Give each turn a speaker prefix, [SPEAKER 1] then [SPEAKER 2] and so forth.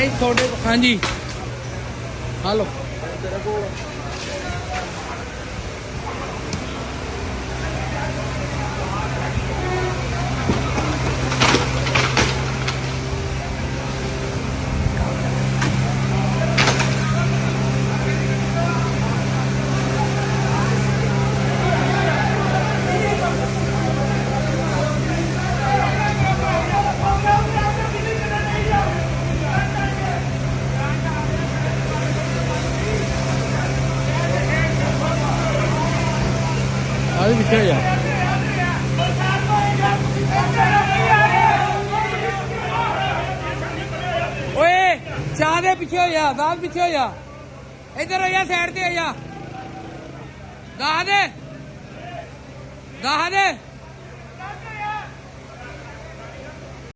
[SPEAKER 1] भाई थोड़े हाँ जी हेलो आगे पीछे जा ओए चाह दे पीछे हो जा दाद पीछे हो जा इधर हो जा साइड ते हो जा दाद दे